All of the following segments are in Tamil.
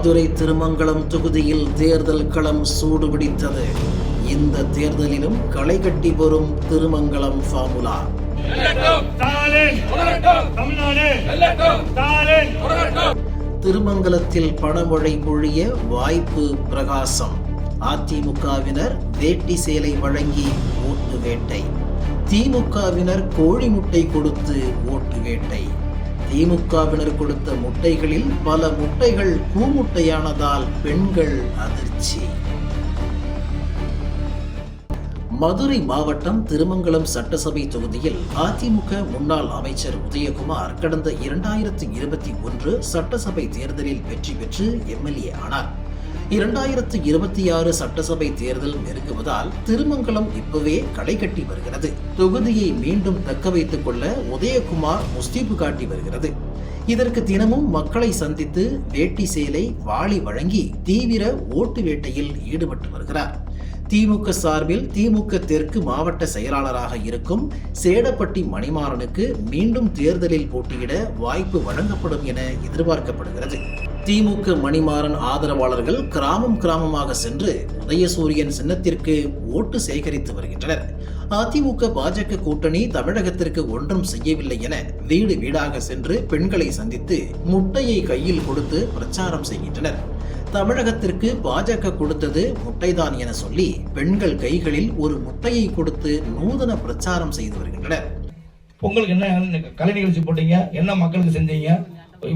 மதுரை திருமங்கலம் தொகுதியில் தேர்தல் களம் சூடுபிடித்தது. இந்த தேர்தலிலும் களை கட்டி வரும் திருமங்கலம் ஃபார்முலா. திருமங்கலத்தில் பணமழை பொழிய வாய்ப்பு பிரகாசம். அதிமுகவினர் வேட்டி சேலை வழங்கி ஓட்டு வேட்டை. திமுகவினர் கோழி முட்டை கொடுத்து ஓட்டு வேட்டை. திமுகவினர் கொடுத்த முட்டைகளில் பல முட்டைகள் பூமுட்டையானதால் பெண்கள் அதிர்ச்சி. மதுரை மாவட்டம் திருமங்கலம் சட்டசபை தொகுதியில் அதிமுக முன்னாள் அமைச்சர் உதயகுமார் கடந்த 2021 சட்டசபை தேர்தலில் வெற்றி பெற்று எம்எல்ஏ ஆனார். 2026 சட்டசபை தேர்தல் நெருங்குவதால் திருமங்கலம் இப்பவே களை கட்டி வருகிறது. தொகுதியை மீண்டும் தக்க வைத்துக் கொள்ள உதயகுமார் முஸ்தீபு காட்டி வருகிறது. இதற்கு தினமும் மக்களை சந்தித்து வேட்டி சேலை வாளி வழங்கி தீவிர ஓட்டு வேட்டையில் ஈடுபட்டு வருகிறார். திமுக சார்பில் திமுக தெற்கு மாவட்ட செயலாளராக இருக்கும் சேடப்பட்டி மணிமாறனுக்கு மீண்டும் தேர்தலில் போட்டியிட வாய்ப்பு வழங்கப்படும் என எதிர்பார்க்கப்படுகிறது. திமுக மணிமாறன் ஆதரவாளர்கள் கிராமமாக சென்று உதயசூரியன் சின்னத்திற்கு ஓட்டு சேகரித்து வருகின்றனர். அதிமுக பாஜக கூட்டணி தமிழகத்திற்கு ஒன்றும் செய்யவில்லை என வீடு வீடாக சென்று பெண்களை சந்தித்து முட்டையை கையில் கொடுத்து பிரச்சாரம் செய்கின்றனர். தமிழகத்திற்கு பாஜக கொடுத்தது முட்டைதான் என சொல்லி பெண்கள் கைகளில் ஒரு முட்டையை கொடுத்து நூதன பிரச்சாரம் செய்து வருகின்றனர். பொங்கலுக்கு என்ன கலை நிகழ்ச்சி போட்டீங்க, என்ன மக்களுக்கு செஞ்சீங்க,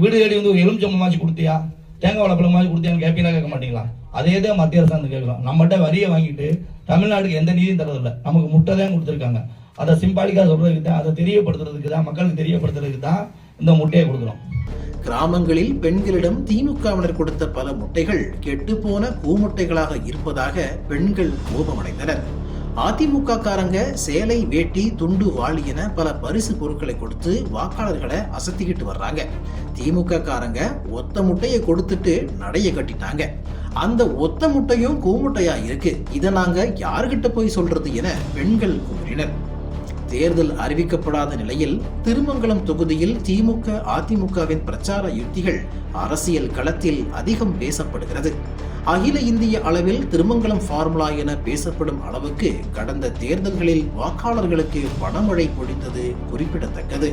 வீடு தேடி வந்து ஒரு எலுமிச்சம்பழமாச்சு கொடுத்தியா, தேங்காய் வாழைப்பழமாச்சு கொடுத்தியான்னு கேட்பீங்களா, கேட்க மாட்டீங்களா? அதே தான் மத்திய அரசாங்கம் கேட்கலாம். நம்மகிட்ட வரியை வாங்கிட்டு தமிழ்நாட்டுக்கு எந்த நிதியும் தரதில்லை, நமக்கு முட்டை தான் கொடுத்துருக்காங்க. அதை சிம்பாலிக்கா சொல்றதுக்கு தான், அதை தெரியப்படுத்துறதுக்கு தான், மக்களுக்கு தெரியப்படுத்துறதுக்கு தான் இந்த முட்டையை கொடுக்குறோம். கிராமங்களில் பெண்களிடம் திமுகவினர் கொடுத்த பல முட்டைகள் கெட்டுப்போன பூமுட்டைகளாக இருப்பதாக பெண்கள் கோபமடைந்தனர். அதிமுக காரங்க சேலை வேட்டி துண்டு வாளி என பல பரிசு பொருட்களை கொடுத்து வாக்காளர்களை அசத்திக்கிட்டு வர்றாங்க. திமுக காரங்க ஒத்த முட்டையை கொடுத்துட்டு நடைய கட்டிட்டாங்க. அந்த ஒத்த முட்டையும் கூமுட்டையா இருக்கு, இதை நாங்க யாருகிட்ட போய் சொல்றது என பெண்கள் கூறினர். தேர்தல் அறிவிக்கப்படாத நிலையில் திருமங்கலம் தொகுதியில் திமுக அதிமுகவின் பிரச்சார யுக்திகள் அரசியல் களத்தில் அதிகம் பேசப்படுகிறது. அகில இந்திய அளவில் திருமங்கலம் ஃபார்முலா என பேசப்படும் அளவுக்கு கடந்த தேர்தல்களில் வாக்காளர்களுக்கு பணமழை பொழிந்தது குறிப்பிடத்தக்கது.